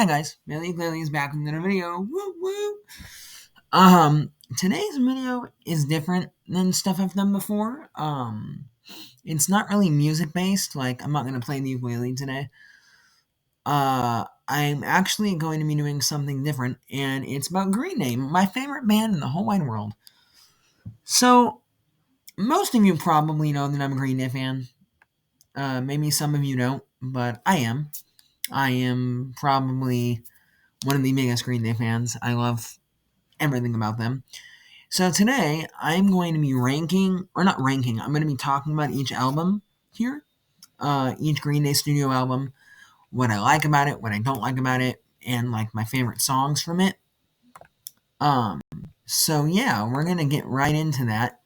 Hi guys, Bailey Clearly is back with another video. Woo woo! Today's video is different than stuff I've done before. It's not really music based, like I'm not gonna play the ukulele today. I'm actually going to be doing something different, and it's about Green Day, my favorite band in the whole wide world. So, most of you probably know that I'm a Green Day fan. Maybe some of you don't, but I am. I am probably one of the biggest Green Day fans. I love everything about them. So today, I'm going to be I'm going to be talking about each album here, each Green Day studio album, what I like about it, what I don't like about it, and like my favorite songs from it. Um, so yeah, we're going to get right into that.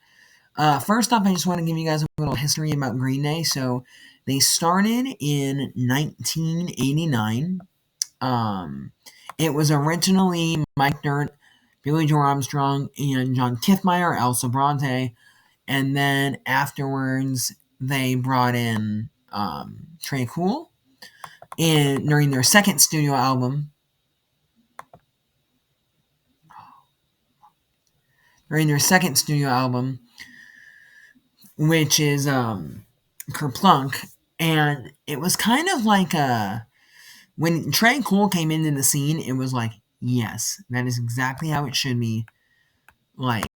First off, I just want to give you guys a little history about Green Day. So they started in 1989. Um, it was originally Mike Dirt, Billy Joe Armstrong, and John Kithmeyer, Elsa Bronte, and then afterwards they brought in Tré Cool, and during their second studio album, which is Kerplunk, and it was kind of like when Tré Cool came into the scene, it was like, yes, that is exactly how it should be. Like,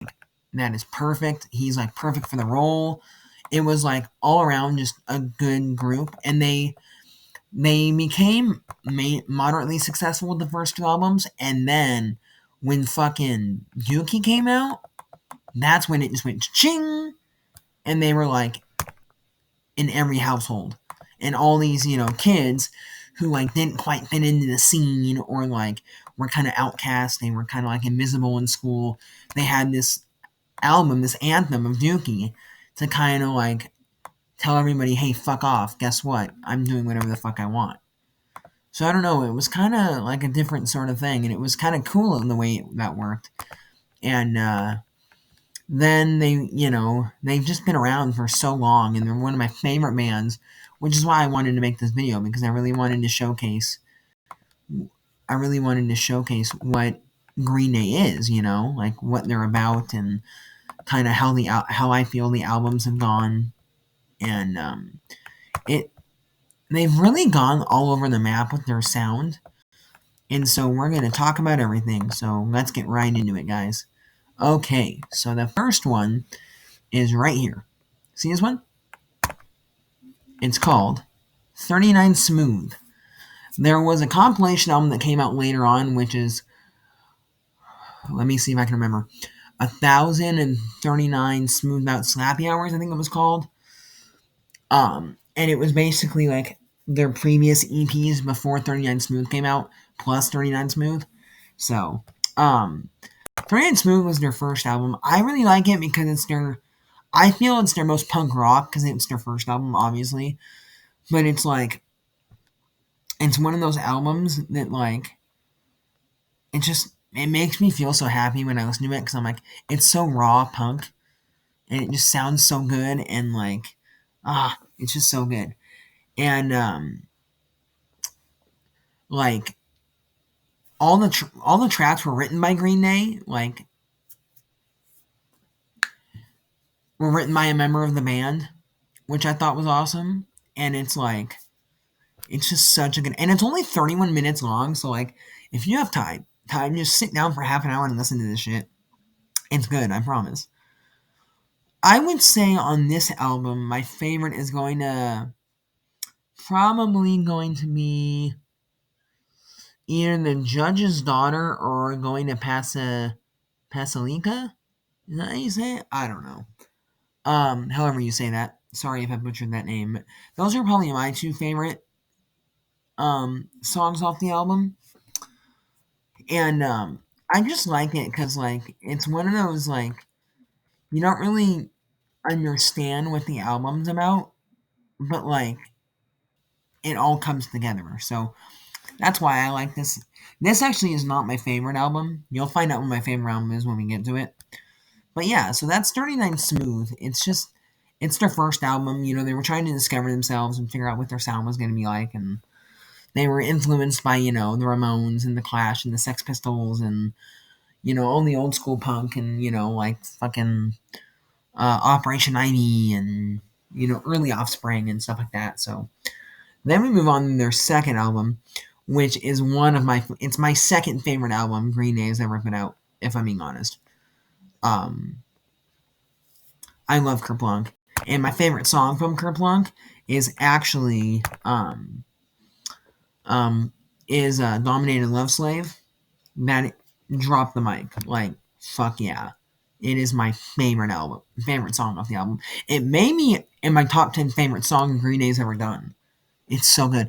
that is perfect. He's like perfect for the role. It was like all around just a good group, and they became moderately successful with the first two albums, and then when fucking Dookie came out, that's when it just went ching, and they were like in every household, and all these kids who like didn't quite fit into the scene or like were kind of outcast, they were kind of like invisible in school. They had this album, this anthem of Dookie, to kind of like tell everybody, hey, fuck off. Guess what? I'm doing whatever the fuck I want. So I don't know. It was kind of like a different sort of thing, and it was kind of cool in the way that worked. And then they've just been around for so long, and they're one of my favorite bands, which is why I wanted to make this video because I really wanted to showcase. What Green Day is, like what they're about, and kind of how I feel the albums have gone, and it they've really gone all over the map with their sound, and so we're gonna talk about everything. So let's get right into it, guys. Okay, so the first one is right here. See this one? It's called 39 Smooth. There was a compilation album that came out later on, which is, let me see if I can remember, 1,039 Smooth Out Slappy Hours, I think it was called. And it was basically like their previous EPs before 39 Smooth came out, plus 39 Smooth. So, 39 Smooth was their first album. I really like it because I feel it's their most punk rock because it's their first album, obviously. But it's like, it's one of those albums that like, it makes me feel so happy when I listen to it because I'm like, it's so raw punk and it just sounds so good and like, it's just so good. And, like, all the tracks were written by Green Day, like, were written by a member of the band, which I thought was awesome. And it's like, it's just such a good, and it's only 31 minutes long, so like, if you have time, just sit down for half an hour and listen to this shit. It's good, I promise. I would say on this album, my favorite is probably going to be either The Judge's Daughter or going to Pasalika. Is that how you say it? I don't know. However you say that. Sorry if I butchered that name. Those are probably my two favorite songs off the album. And I just like it because like it's one of those like you don't really understand what the album's about, but like it all comes together. So that's why I like this. This actually is not my favorite album. You'll find out what my favorite album is when we get to it. But yeah, so that's 39 Smooth. It's their first album. They were trying to discover themselves and figure out what their sound was going to be like. And they were influenced by, the Ramones and the Clash and the Sex Pistols and, all the old school punk and, like fucking Operation Ivy and, early Offspring and stuff like that. So then we move on to their second album, which is it's my second favorite album Green Day has ever put out, if I'm being honest. I love Kerplunk. And my favorite song from Kerplunk is actually Dominated Love Slave. That drop the mic. Like, fuck yeah. It is my favorite song off the album. It made me in my top 10 favorite song Green Day's ever done. It's so good.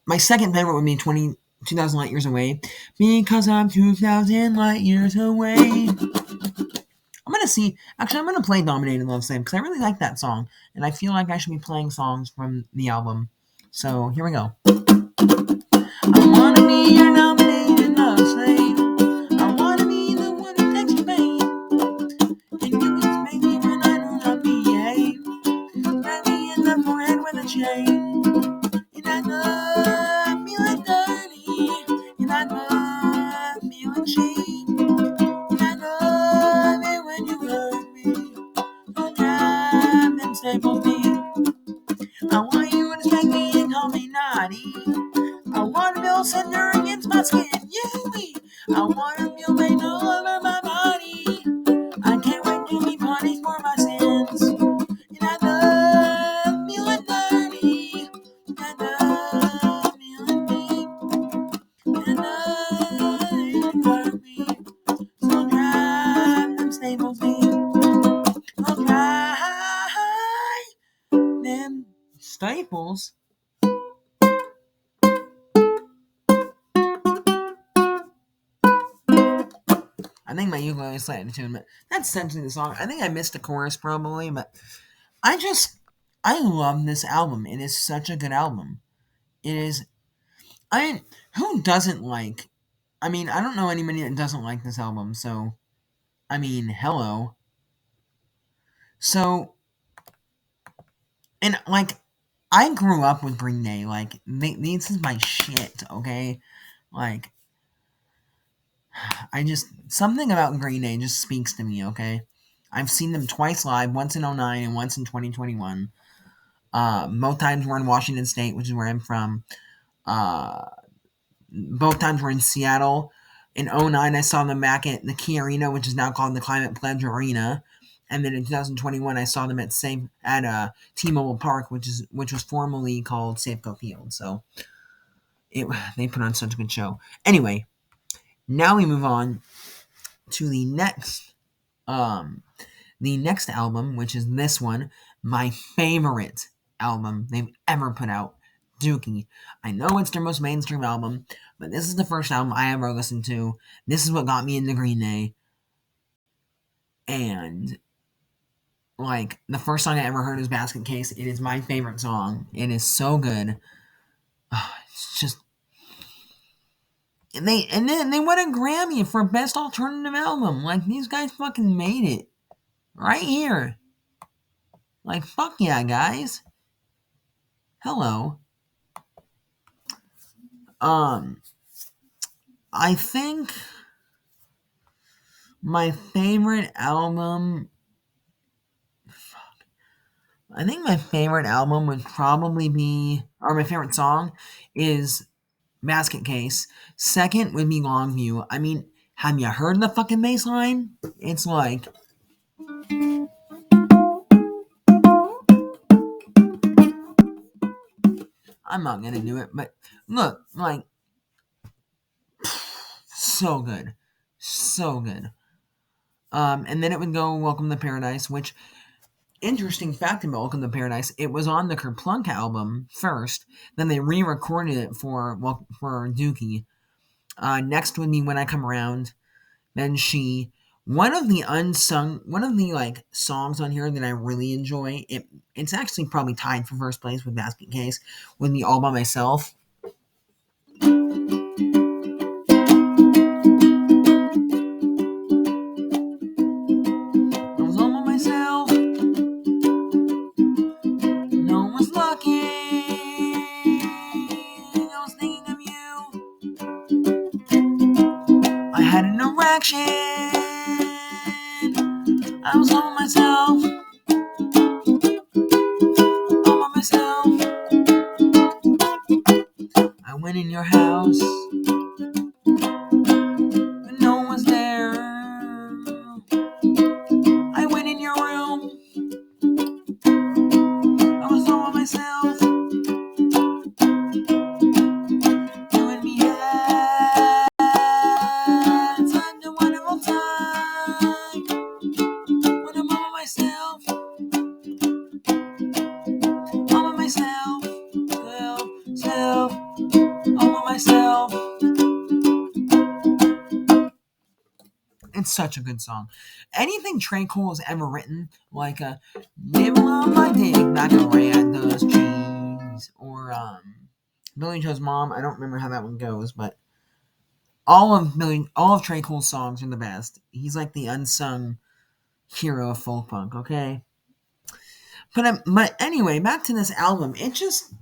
My second favorite would be 2000 Light Years Away. Because I'm 2,000 light years away. I'm gonna play Dominated Love Slave because I really like that song. And I feel like I should be playing songs from the album. So here we go. I wanna be your dominated love slave. I wanna be the one who takes your pain. And you can spank me when I do not behave. Smack me in the forehead with a chain. And I love feeling dirty. And I love feeling cheap. And I love it when you hurt me. Don't drive them staples me. I want you to spank me and call me naughty. I want to feel center against my skin, yeah. I want to feel pain all over my body. I can't wait to be punished for my sins. And I love feeling dirty. I love feeling deep. And I love it hurt me. So drive them staples deep. So drive them staples. I think my ukulele is slightly tuned, but that's essentially the song. I think I missed the chorus probably, but I love this album. It is such a good album. It is. Who doesn't like? I mean, I don't know anybody that doesn't like this album. So, I mean, hello. So, and like, I grew up with Green Day. Like, this is my shit. Okay, like, something about Green Day just speaks to me. Okay, I've seen them twice live, once in 09 and once in 2021. Both times were in Washington State, which is where I'm from. Both times were in Seattle. In 09, I saw them back at the Key Arena, which is now called the Climate Pledge Arena. And then in 2021, I saw them at T-Mobile Park, which was formerly called Safeco Field. So they put on such a good show. Anyway, now we move on to the next album, which is this one, my favorite album they've ever put out, Dookie. I know it's their most mainstream album, but this is the first album I ever listened to. This is what got me into Green Day. And, like, the first song I ever heard was Basket Case. It is my favorite song. It is so good. It's just... And then they won a Grammy for Best Alternative Album. Like, these guys fucking made it. Right here. Like, fuck yeah, guys. Hello. I think my favorite album would probably be, or my favorite song is Basket Case. Second would be Longview. I mean, have you heard the fucking bass line? It's like... I'm not gonna do it, but look, like... So good. So good. And then it would go Welcome to Paradise, which... Interesting fact about Welcome to Paradise, it was on the Kerplunk album first, then they re-recorded it for Dookie. Next would be When I Come Around, then She. One of the like songs on here that I really enjoy, it's actually probably tied for first place with Basket Case, would be All By Myself. had an erection. I was all by myself, all by myself. I went in your house, but no one was there. I went in your room, I was all by myself. You and me had such a wonderful time. When I'm all by myself, all by myself, self, all by myself. It's such a good song. Anything Trey Cole has ever written, like "Nibble on my dick like a rat does cheese," or Billy Joe's Mom. I don't remember how that one goes, but all of Trey Cole's songs are the best. He's like the unsung hero of folk punk. Okay, but anyway, back to this album. It's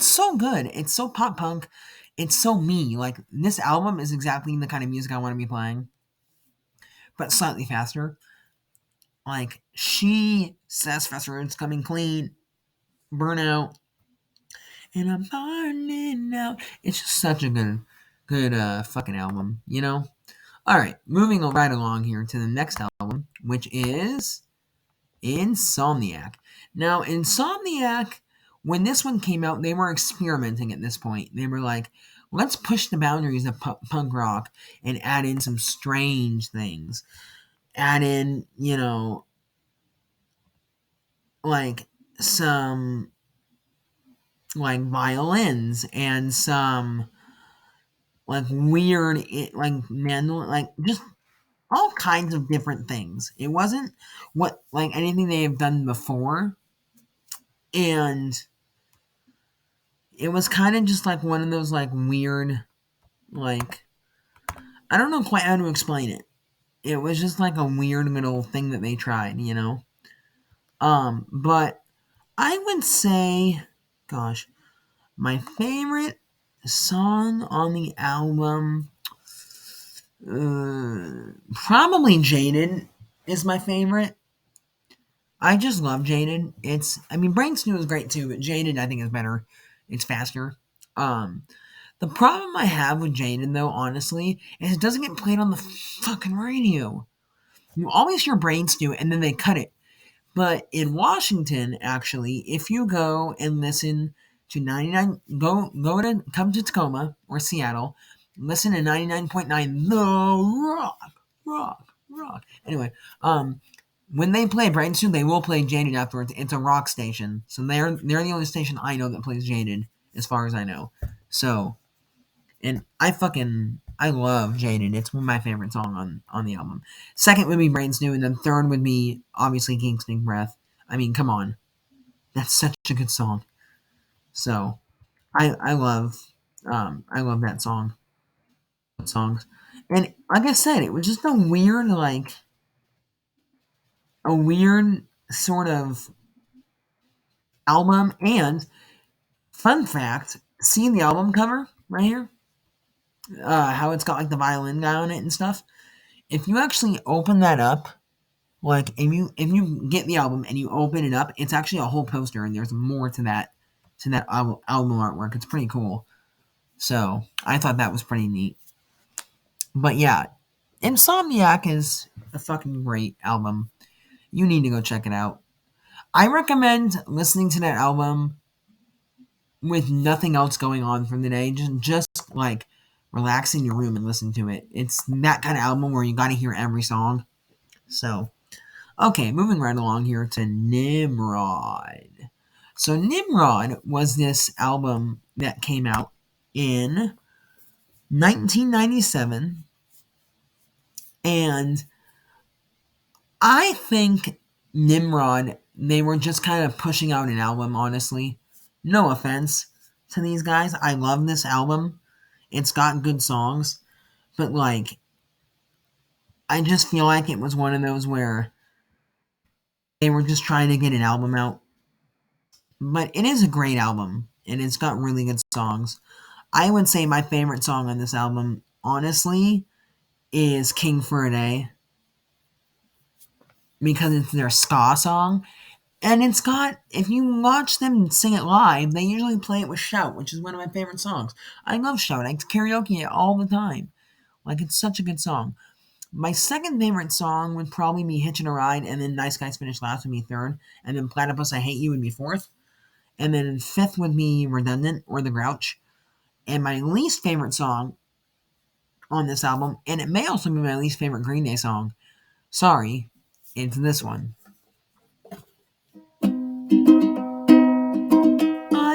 so good. It's so pop punk. It's so me. Like this album is exactly the kind of music I want to be playing, but slightly faster. Like she says, "Fester, it's coming clean, burnout, and I'm burning out." It's just such a good fucking album, you know. All right, moving right along here to the next album, which is Insomniac. Now, Insomniac, when this one came out, they were experimenting at this point. They were like, let's push the boundaries of punk rock and add in some strange things. Add in, like some like violins and some like weird like mandolin, like just all kinds of different things. It wasn't what like anything they have done before, and it was kind of just like one of those like weird, like I don't know quite how to explain it. It was just like a weird little thing that they tried, you know. But I would say, gosh, my favorite song on the album, probably Jaded is my favorite. I just love Jaded. I mean, Brain Stew is great too, but Jaded I think is better. It's faster. Um, the problem I have with Jaded though, honestly, is it doesn't get played on the fucking radio. You always hear Brain Stew and then they cut it. But in Washington, actually, if you go and listen to 99, come to Tacoma or Seattle, listen to 99.9 The Rock. Anyway, when they play Brain Stew, they will play Jaded afterwards. It's a rock station, so they're the only station I know that plays Jaded, as far as I know. So, and I love Jaded. It's one of my favorite songs on the album. Second would be Brain Stew, and then third would be obviously Kingston Breath. I mean, come on, that's such a good song. So, I love that songs, and like I said, it was just a weird sort of album. And fun fact, see the album cover right here, how it's got like the violin guy on it and stuff. If you actually open that up, like if you get the album and you open it up, it's actually a whole poster, and there's more to that album artwork. It's pretty cool. So I thought that was pretty neat. But yeah, Insomniac is a fucking great album. You need to go check it out. I recommend listening to that album with nothing else going on from the day. Just like relax in your room and listen to it. It's that kind of album where you got to hear every song. So, okay, moving right along here to Nimrod. So Nimrod was this album that came out in 1997, and I think Nimrod, they were just kind of pushing out an album, honestly. No offense to these guys. I love this album. It's got good songs, but like I just feel like it was one of those where they were just trying to get an album out. But it is a great album, and it's got really good songs. I would say my favorite song on this album, honestly, is King for a Day because it's their ska song. And it's got, if you watch them sing it live, they usually play it with Shout, which is one of my favorite songs. I love Shout. I karaoke it all the time. Like, it's such a good song. My second favorite song would probably be Hitchin' a Ride, and then Nice Guys Finish Last would be third, and then Platypus I Hate You would be fourth, and then fifth would be Redundant or The Grouch. And my least favorite song on this album, and it may also be my least favorite Green Day song, sorry, it's this one.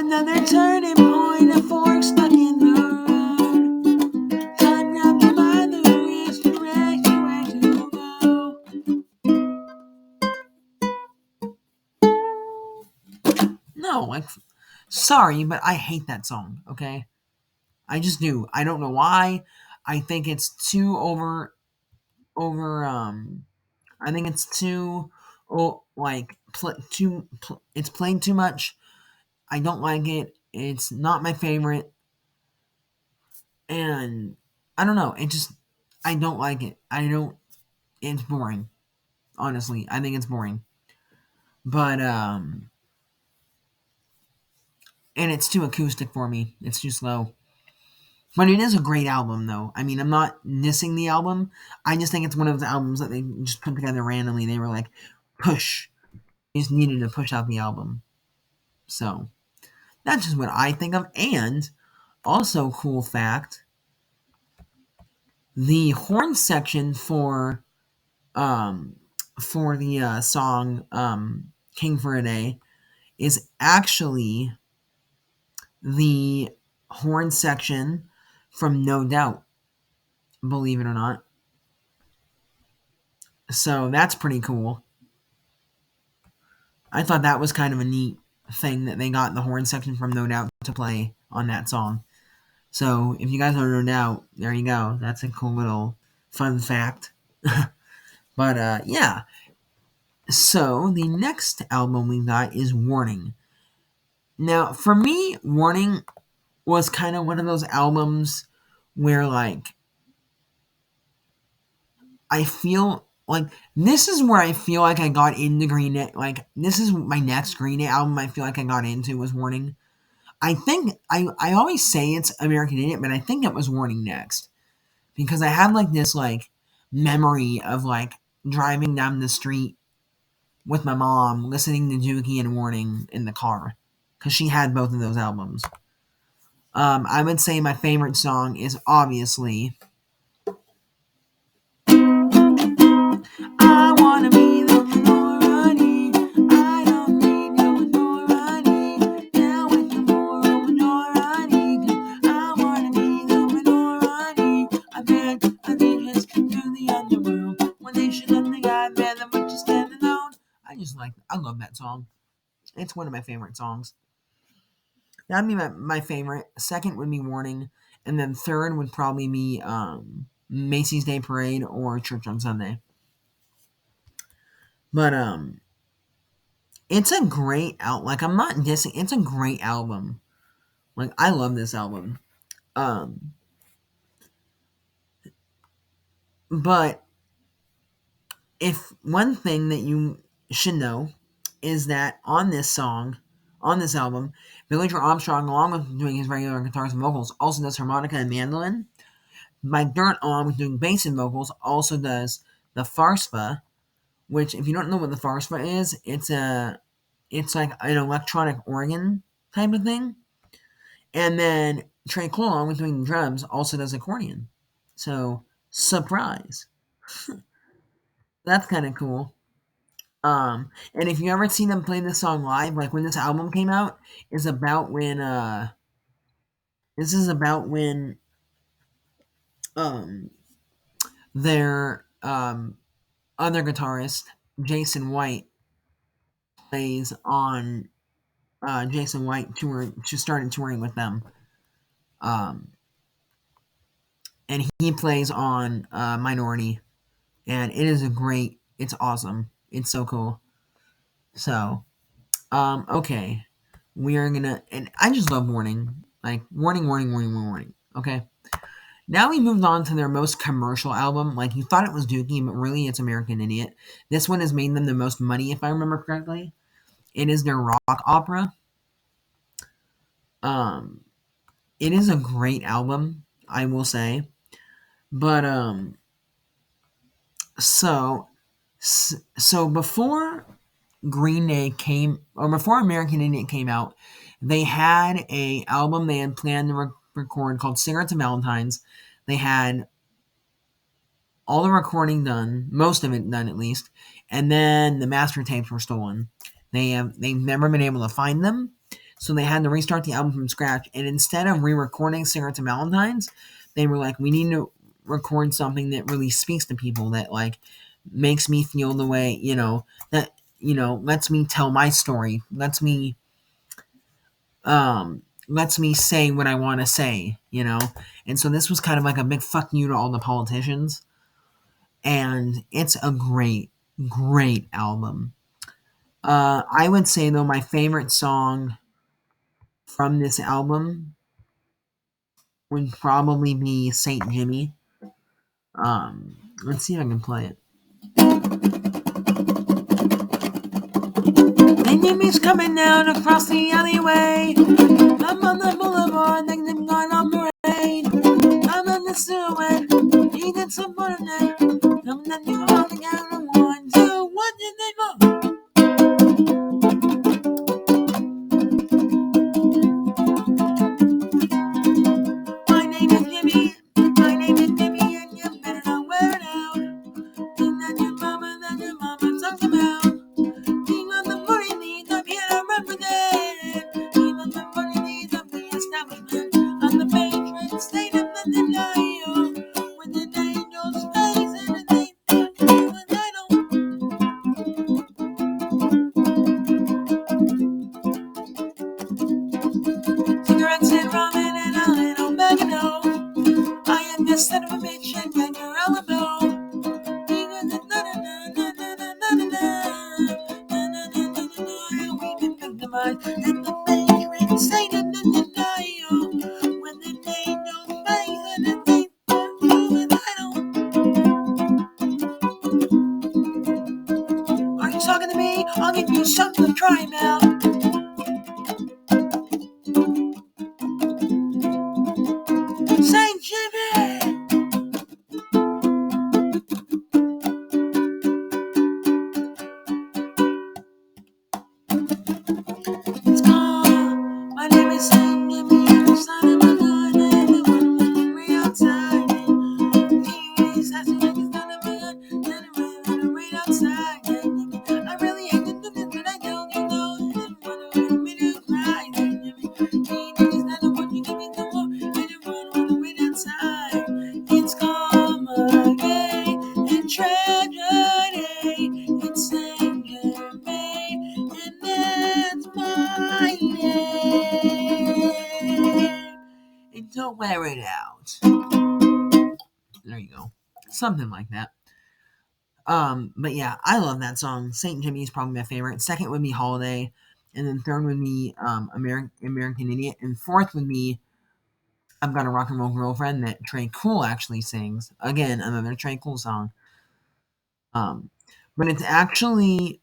Another turning point, a fork stuck in the road. Time grabbed me by the wrist and directs me where to go. No, like, sorry, but I hate that song, okay? I just do. I don't know why. I think it's too over, I think it's too, like, it's playing too much. I don't like it. It's not my favorite. And I don't know. I don't like it. It's boring. Honestly, I think it's boring. But, and it's too acoustic for me. It's too slow. But it is a great album, though. I mean, I'm not dissing the album. I just think it's one of those albums that they just put together randomly. They were like, push. They just needed to push out the album. So, that's just what I think of. And, also, cool fact, the horn section um, for the song King for a Day is actually the horn section from No Doubt, believe it or not. So that's pretty cool. I thought that was kind of a neat thing that they got the horn section from No Doubt to play on that song. So if you guys don't know No Doubt, there you go. That's a cool little fun fact. But yeah. So the next album we got is Warning. Now, for me, Warning was kind of one of those albums where, like, I feel like this is where I feel like I got into Green Day. Like, this is my next Green Day album I feel like I got into was Warning. I think, I always say it's American Idiot, but I think it was Warning next. Because I have, like, this, like, memory of, like, driving down the street with my mom, listening to Dookie and Warning in the car. Because she had both of those albums. I would say my favorite song is obviously I wanna be the minority. I don't need no minority. Down with the moral minority. 'Cause I wanna be the minority. I beg allegiance to the underworld. When they should let the guy bear the much to stand alone. I love that song. It's one of my favorite songs. That'd be my favorite. Second would be Warning. And then third would probably be Macy's Day Parade or Church on Sunday. But it's a great like, I'm not dissing, it's a great album. Like, I love this album. Um but if one thing that you should know is that on this album, Billy Joe Armstrong, along with doing his regular guitars and vocals, also does harmonica and mandolin. Mike Dirnt, along with doing bass and vocals, also does the Farspa, which, if you don't know what the Farspa is, it's like an electronic organ type of thing. And then Trey Cole, along with doing the drums, also does accordion. So, surprise. That's kind of cool. And if you ever seen them play this song live, like when this album came out, is about when this is about when um their other guitarist, Jason White, plays on Jason White tour to started touring with them. Um and he plays on Minority, and it is it's awesome. It's so cool. So, okay. We are gonna, and I just love Warning. Like, Warning, Warning, Warning, Warning, Warning. Okay. Now we moved on to their most commercial album. Like, you thought it was Dookie, but really it's American Idiot. This one has made them the most money, if I remember correctly. It is their rock opera. Um, it is a great album, I will say. But so so before Green Day came, or before American Idiot came out, they had a album they had planned to record called Cigarettes and Valentines. They had all the recording done, most of it done at least, and then the master tapes were stolen. They've never been able to find them, so they had to restart the album from scratch. And instead of re-recording Cigarettes and Valentines, they were like, we need to record something that really speaks to people, that like makes me feel the way, that lets me tell my story, lets me say what I want to say. And so this was kind of like a big fuck you to all the politicians, and it's a great, great album. I would say though my favorite song from this album would probably be Saint Jimmy. Let's see if I can play it. Saint Jimmy's coming down across the alleyway. I'm on the boulevard, thinking going on parade. I'm on the silhouette, he did some fun in there. I'm the new on the count of 1, 2, what did they go? My name is Jimmy, and you better not wear it out. Think that your mama talks about. Think of the money needs up here to represent. Think of the money needs of the establishment. On the patron state of the denial. When the angels face and they feel the title. Cigarettes and ramen and a little bag of dough. I am the son of a bitch and get your elbow. And the patron saint of the denial. When the angels face and they feel the title. Are you talking to me? I'll give you something to try now. Saint Jimmy! It's gone. My name is Saint Jimmy, and the son of a gun, and the one way outside. He's asking like he's son of a gun, and the way outside. I really hate to do this, but I don't, I didn't want to make me cry. He's not the one you give me the more, and the one on the way outside. It's karma, gay, and tragedy. It's Saint Germain, and that's my name. And don't wear it out. There you go. Something like that. But yeah, I love that song. Saint Jimmy is probably my favorite. Second would be Holiday, and then third would be American Idiot, and fourth would be I've Got a Rock and Roll Girlfriend that Trey Cool actually sings. Again, another Trey Cool song. Um, but it's actually,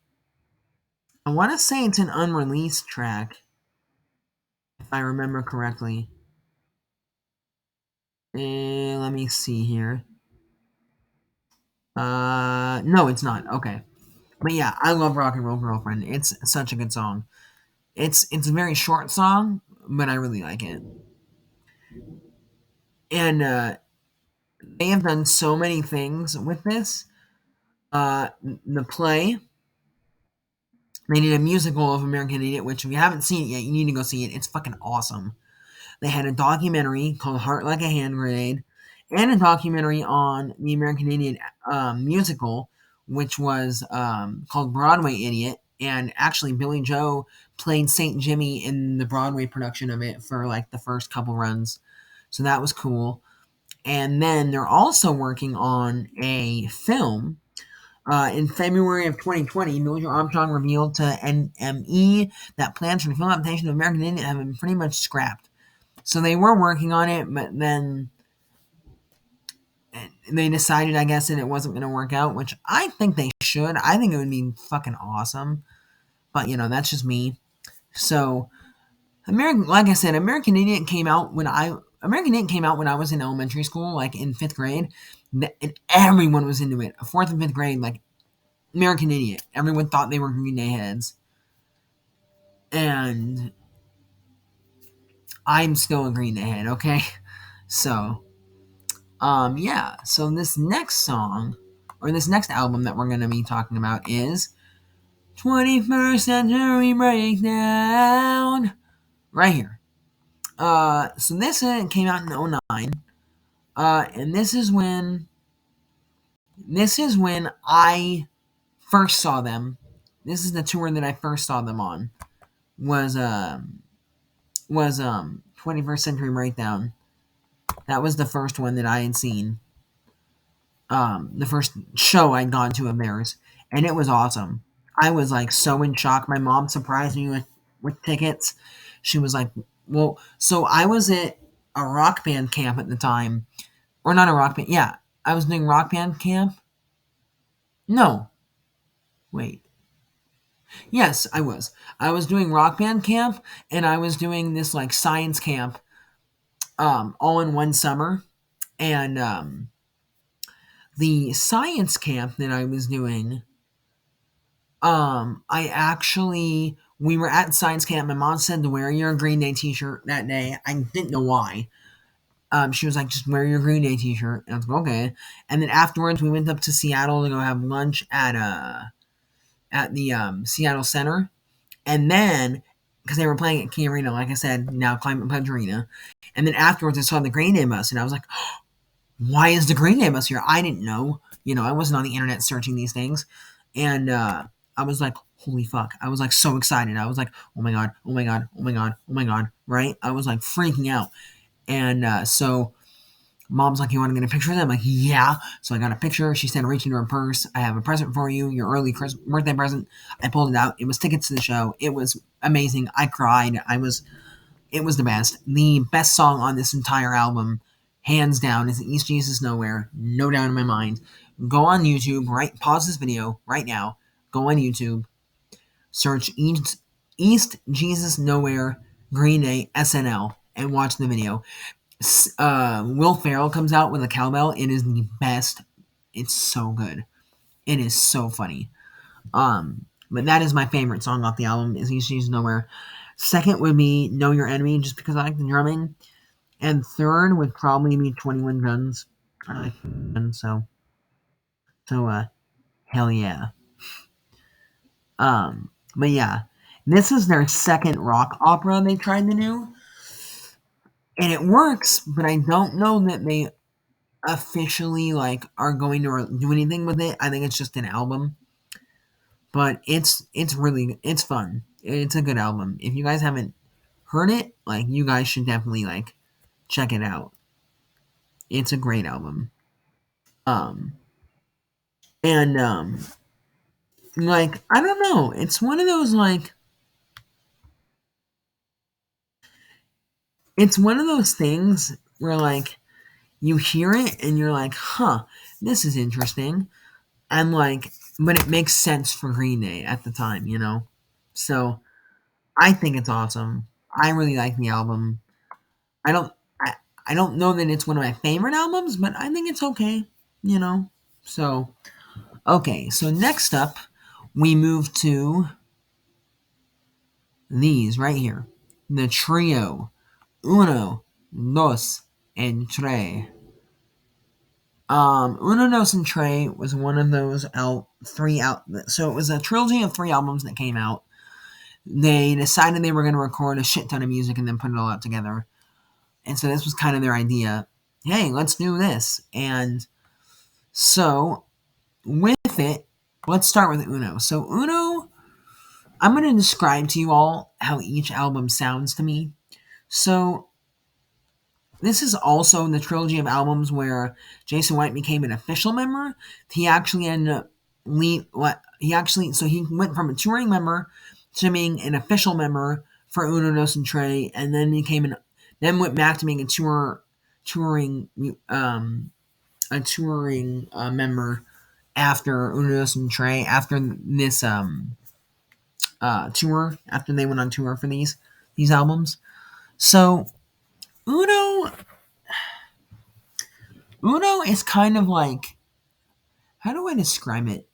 I want to say it's an unreleased track, if I remember correctly. Let me see here. No, it's not. Okay. But yeah, I love Rock and Roll Girlfriend. It's such a good song. It's a very short song, but I really like it. And they have done so many things with this. The play, they did a musical of American Idiot, which if you haven't seen it yet, you need to go see it. It's fucking awesome. They had a documentary called Heart Like a Hand Grenade, and a documentary on the American Idiot musical, which was called Broadway Idiot. And actually, Billy Joe played Saint Jimmy in the Broadway production of it for like the first couple runs. So that was cool. And then they're also working on a film. In February of 2020, Billy Joe Armstrong revealed to NME that plans for the film adaptation of American Idiot have been pretty much scrapped. So they were working on it, but then they decided, I guess, that it wasn't going to work out, which I think they should. I think it would be fucking awesome. But, that's just me. So, like I said, American Idiot came out when I was in elementary school, like in fifth grade, and everyone was into it. Fourth and fifth grade, like American Idiot. Everyone thought they were Green Day heads, and I'm still a Green Day head. Okay, so yeah. So this next song, or this next album that we're gonna be talking about is 21st Century Breakdown, right here. So this came out in '09. And this is when I first saw them. This is the tour that I first saw them on. Was 21st Century Breakdown. That was the first one that I had seen. The first show I'd gone to of theirs, and it was awesome. I was like so in shock. My mom surprised me with tickets. She was like, "Well," so I was at a rock band camp at the time, or not a rock band. Yeah, I was doing rock band camp. No, wait. Yes, I was. I was doing rock band camp, and I was doing this like science camp, all in one summer. And the science camp that I was doing, I actually we were at science camp. My mom said to wear your Green Day T-shirt that day. I didn't know why. She was like, just wear your Green Day T-shirt. And I was like, okay. And then afterwards, we went up to Seattle to go have lunch at the Seattle Center. And then, because they were playing at Key Arena, like I said, now Climate Pledge Arena. And then afterwards, I saw the Green Day bus, and I was like, why is the Green Day bus here? I didn't know. I wasn't on the internet searching these things. And I was like, holy fuck. I was like so excited. I was like, oh my God, oh my God, oh my God, oh my God, right? I was like freaking out. And so mom's like, you want to get a picture of them? I'm like, yeah. So I got a picture. She said, reach into her purse. I have a present for you, your early birthday present. I pulled it out. It was tickets to the show. It was amazing. I cried. It was the best. The best song on this entire album, hands down, is East Jesus Nowhere. No doubt in my mind. Go on YouTube, right? Pause this video right now. Go on YouTube. Search East Jesus Nowhere Green Day SNL and watch the video. Will Ferrell comes out with a cowbell. It is the best. It's so good. It is so funny. But that is my favorite song off the album. Is East Jesus Nowhere. Second would be Know Your Enemy, just because I like the drumming. And third would probably be 21 Guns. I like Guns, so hell yeah. But yeah, this is their second rock opera they tried to do, and it works. But I don't know that they officially like are going to do anything with it. I think it's just an album, but it's fun. It's a good album. If you guys haven't heard it, like you guys should definitely like check it out. It's a great album. Um and like I don't know, it's one of those like it's one of those things where like you hear it and you're like, "Huh, this is interesting." And like but it makes sense for Green Day at the time. So I think it's awesome. I really like the album. I don't I, I don't know that it's one of my favorite albums, but I think it's okay. So okay, so next up we move to these right here. The trio. Uno, dos, and tres. Uno, dos, and tres was one of those three out. So it was a trilogy of three albums that came out. They decided they were going to record a shit ton of music and then put it all out together. And so this was kind of their idea. Hey, let's do this. And so with it, let's start with Uno. So Uno, I'm going to describe to you all how each album sounds to me. So this is also the trilogy of albums where Jason White became an official member. He actually ended up he went from a touring member to being an official member for Uno Dos and Tre, and then went back to being a touring a touring member after Unos and Trey after this tour after they went on tour for these albums. So Uno Uno is kind of like, how do I describe it?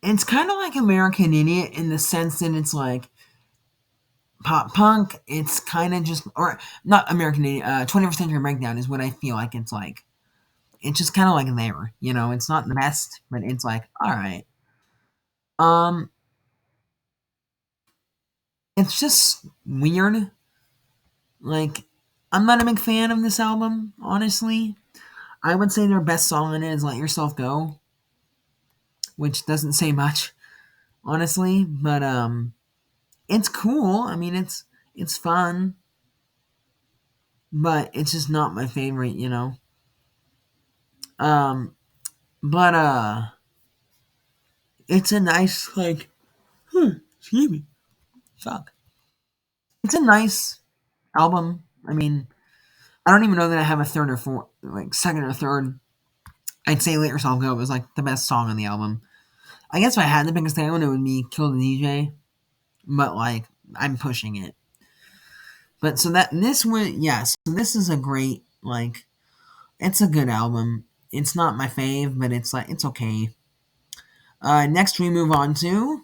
It's kind of like American Idiot in the sense that it's like pop punk. It's kind of just, or not American Idiot. 21st Century Breakdown is what I feel like it's like. It's just kind of like there, you know. It's not the best, but it's like all right. Um, it's just weird. Like, I'm not a big fan of this album, honestly. I would say their best song in it is "Let Yourself Go," which doesn't say much, honestly. But it's cool. I mean, it's fun, but it's just not my favorite, you know. Um, but it's a nice like, excuse me, fuck. It's a nice album. I mean, I don't even know that I have a third or fourth, like second or third. I'd say "Let Yourself Go" was like the best song on the album. I guess if I had to pick a standout, it would be "Kill the DJ," but like I'm pushing it. But so that this would, yes, so this is a great, like, it's a good album. It's not my fave, but it's like it's okay. Next we move on to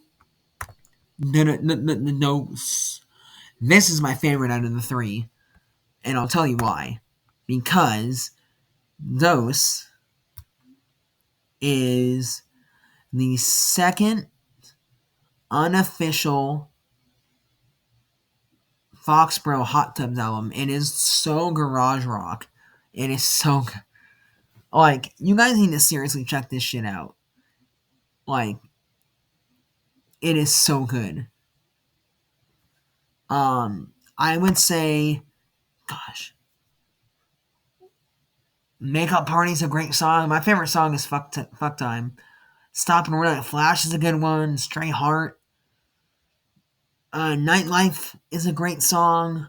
the Dose. This is my favorite out of the three, and I'll tell you why. Because Dose is the second unofficial Foxborough Hot Tubs album. It is so garage rock. It is so like, you guys need to seriously check this shit out. Like, it is so good. I would say, gosh, Makeup Party's a great song. My favorite song is Fuck Time. Stop and Run Flash is a good one. Stray Heart. Nightlife is a great song.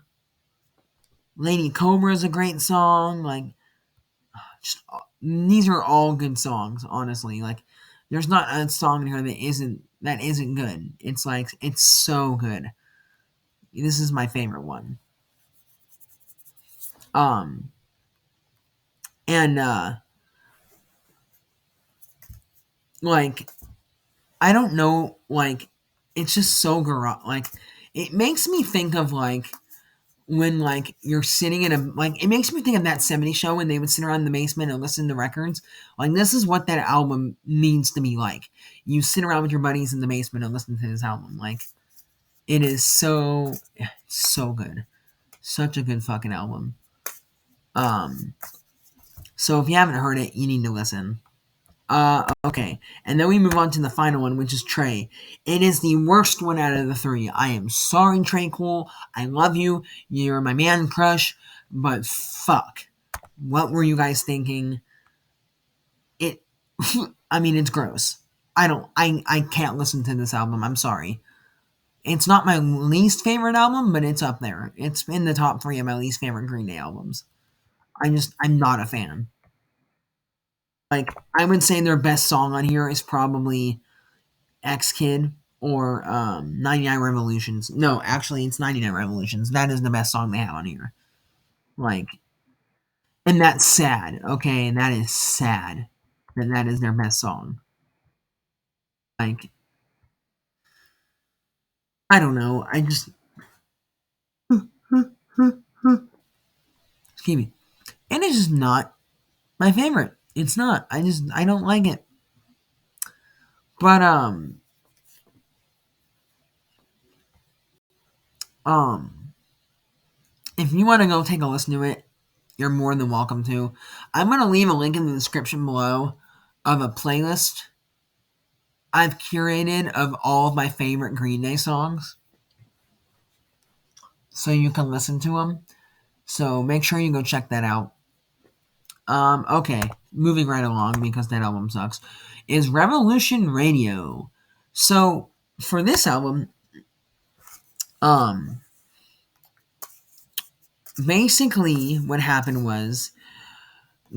Lady Cobra is a great song. Like, just, these are all good songs, honestly. Like, there's not a song in here that isn't good. It's like, it's so good. This is my favorite one. Um, and like, I don't know, like, it's just so garage. Like, it makes me think of like when like you're sitting in a, like, it makes me think of that 70s show when they would sit around in the basement and listen to records. Like, this is what that album needs to be like. You sit around with your buddies in the basement and listen to this album. Like, it is so good. Such a good fucking album. Um, so if you haven't heard it, you need to listen. Okay. And then we move on to the final one, which is Trey. It is the worst one out of the three. I am sorry, Trey Cool. I love you. You're my man crush. But fuck. What were you guys thinking? It, I mean, it's gross. I can't listen to this album. I'm sorry. It's not my least favorite album, but it's up there. It's in the top three of my least favorite Green Day albums. I'm not a fan. Like, I would say their best song on here is probably X Kid or 99 Revolutions. No, actually, it's 99 Revolutions. That is the best song they have on here. Like, and that's sad, okay? And that is sad that that is their best song. Like, I don't know. I just, excuse me. And it's just not my favorite. It's not. I don't like it. But, um, if you want to go take a listen to it, you're more than welcome to. I'm going to leave a link in the description below of a playlist I've curated of all of my favorite Green Day songs, so you can listen to them. So make sure you go check that out. Okay, moving right along because that album sucks. Is Revolution Radio. So for this album, um, basically what happened was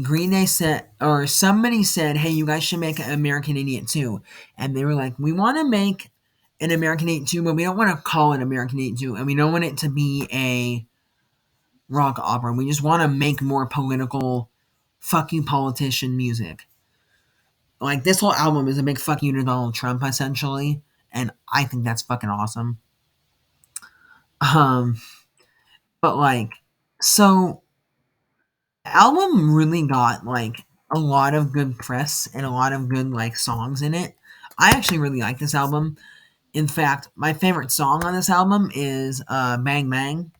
Green Day said, or somebody said, "Hey, you guys should make an American Idiot too," and they were like, "We want to make an American Idiot too, but we don't want to call it American Idiot too, and we don't want it to be a rock opera. We just want to make more political, fuck you politician music." Like this whole album is a big fuck you to Donald Trump, essentially, and I think that's fucking awesome. Um, but like, so the album really got like a lot of good press and a lot of good like songs in it. I actually really like this album. In fact, my favorite song on this album is "Bang Bang."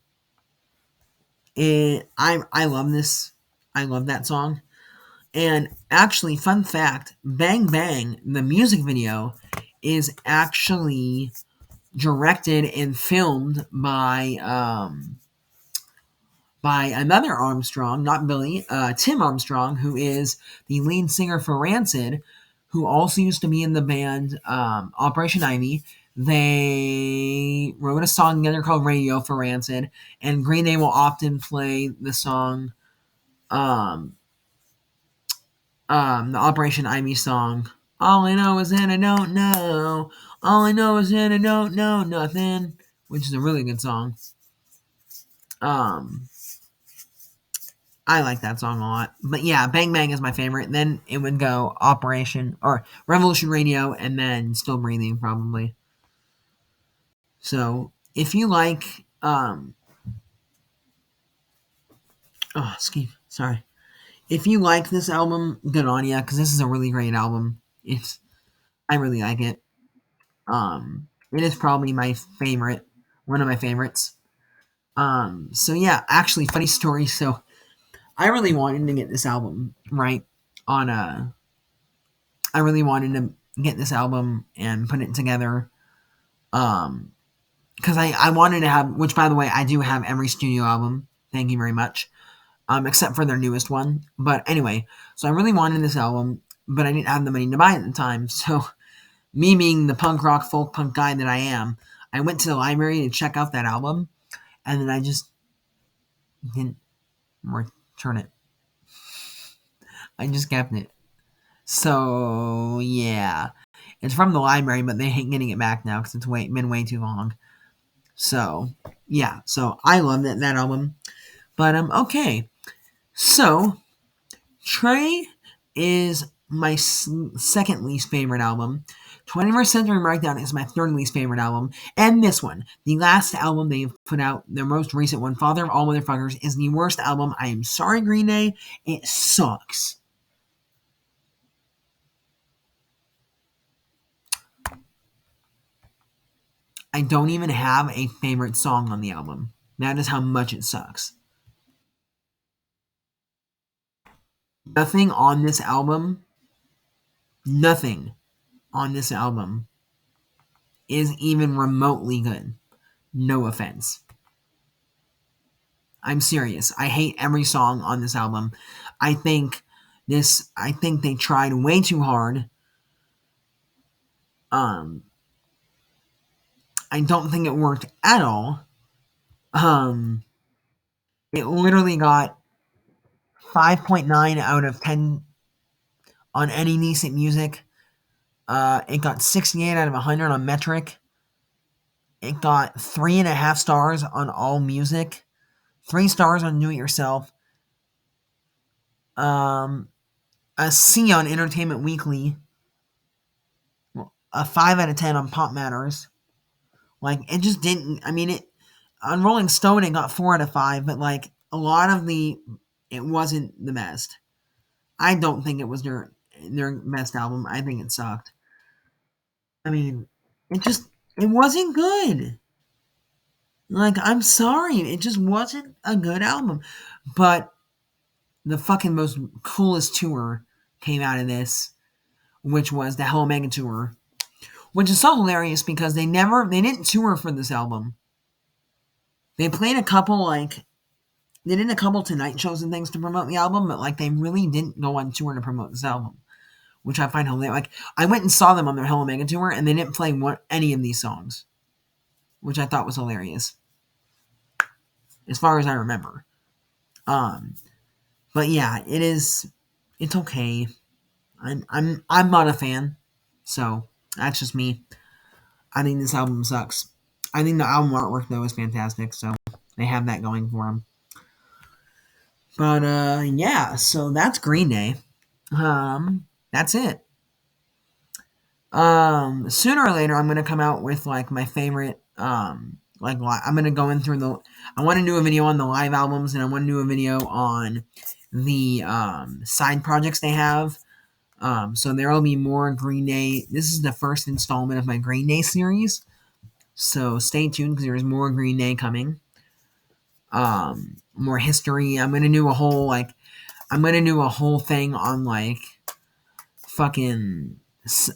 I love this. I love that song. And actually, fun fact: "Bang Bang," the music video, is actually directed and filmed by another Armstrong, not Billy, Tim Armstrong, who is the lead singer for Rancid, who also used to be in the band Operation Ivy. They wrote a song together called Radio for Rancid, and Green Day will often play the song, um, the Operation Ivy song. All I know is that I don't know. All I know is that I don't know nothing, which is a really good song. Um, I like that song a lot. But yeah, Bang Bang is my favorite. Then it would go Operation or Revolution Radio and then Still Breathing probably. So if you like sorry. If you like this album, good on ya, because this is a really great album. It's I really like it. It is probably my favorite, one of my favorites. So yeah, actually funny story, so I really wanted to get this album, right? On a I really wanted to get this album and put it together. Um, because I wanted to have, which by the way, I do have every studio album. Thank you very much. Except for their newest one. But anyway, so I really wanted this album, but I didn't have the money to buy it at the time. So me being the punk rock folk punk guy that I am, I went to the library to check out that album, and then I just didn't return it. I just kept it. So yeah, it's from the library, but they ain't getting it back now because it's been way too long. So yeah, so I love that album. But okay, so Trey is my second least favorite album. 21st Century Breakdown is my third least favorite album. And this one, the last album they've put out, their most recent one, Father of All Motherfuckers, is the worst album. I am sorry, Green Day. It sucks. I don't even have a favorite song on the album. That is how much it sucks. Nothing on this album, nothing on this album is even remotely good. No offense. I'm serious. I hate every song on this album. I think I think they tried way too hard. Um I don't think it worked at all. Um it literally got 5.9 out of 10 on any decent music. It got 68 out of 100 on Metric. It got 3.5 stars on All Music, 3 stars on Do It Yourself, um, a C on Entertainment Weekly, a 5 out of 10 on Pop Matters. Like, it just didn't, I mean, it, on Rolling Stone, it got 4 out of 5, but like, a lot of it wasn't the best. I don't think it was their best album. I think it sucked. I mean, it wasn't good. Like, I'm sorry, it just wasn't a good album. But the fucking most coolest tour came out of this, which was the Hell Mega Tour, which is so hilarious because they didn't tour for this album. They played they did a couple Tonight shows and things to promote the album, but like they really didn't go on tour to promote this album, which I find hilarious. Like I went and saw them on their Hell Mega Tour, and they didn't play any of these songs, which I thought was hilarious, as far as I remember. Um, But yeah, it's okay. I'm not a fan, so that's just me. I think this album sucks. I think the album artwork though is fantastic, so they have that going for them. But yeah, so that's Green Day. That's it. Sooner or later, I'm gonna come out with like my favorite. I'm gonna go in through the. I want to do a video on the live albums, and I want to do a video on the side projects they have. So there will be more Green Day. This is the first installment of my Green Day series. So stay tuned because there's more Green Day coming. More history. I'm gonna do a whole thing on like fucking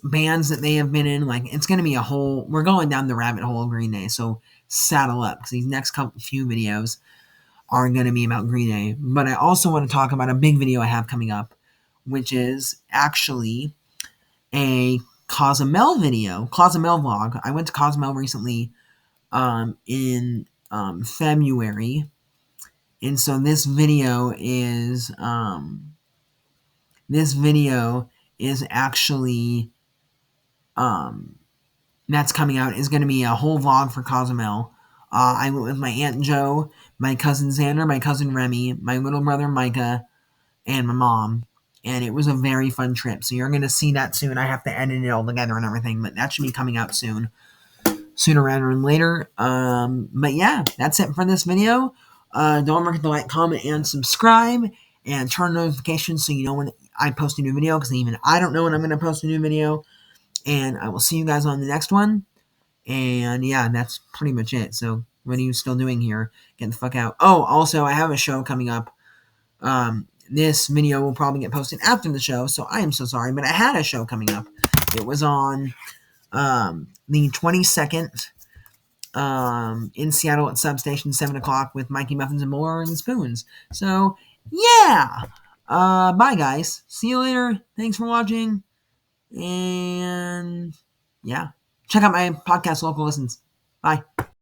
bands that they have been in. Like it's gonna be a whole. We're going down the rabbit hole of Green Day. So saddle up because these next few videos are gonna be about Green Day. But I also want to talk about a big video I have coming up, which is actually a Cozumel video, Cozumel vlog. I went to Cozumel recently in February, and so this video is actually that's coming out is going to be a whole vlog for Cozumel. I went with my Aunt Joe, my cousin Xander, my cousin Remy, my little brother Micah, and my mom. And it was a very fun trip. So you're going to see that soon. I have to edit it all together and everything, but that should be coming out soon. Sooner rather than later. But yeah, that's it for this video. Don't forget to like, comment, and subscribe, and turn notifications so you know when I post a new video, because even I don't know when I'm going to post a new video. And I will see you guys on the next one. And yeah, that's pretty much it. So what are you still doing here? Get the fuck out. Oh, also, I have a show coming up. This video will probably get posted after the show, so I am so sorry, but I had a show coming up. It was on the 22nd in Seattle at Substation, 7 o'clock with Mikey Muffins and More and Spoons. So, yeah. Bye, guys. See you later. Thanks for watching. And, yeah. Check out my podcast, Local Listens. Bye.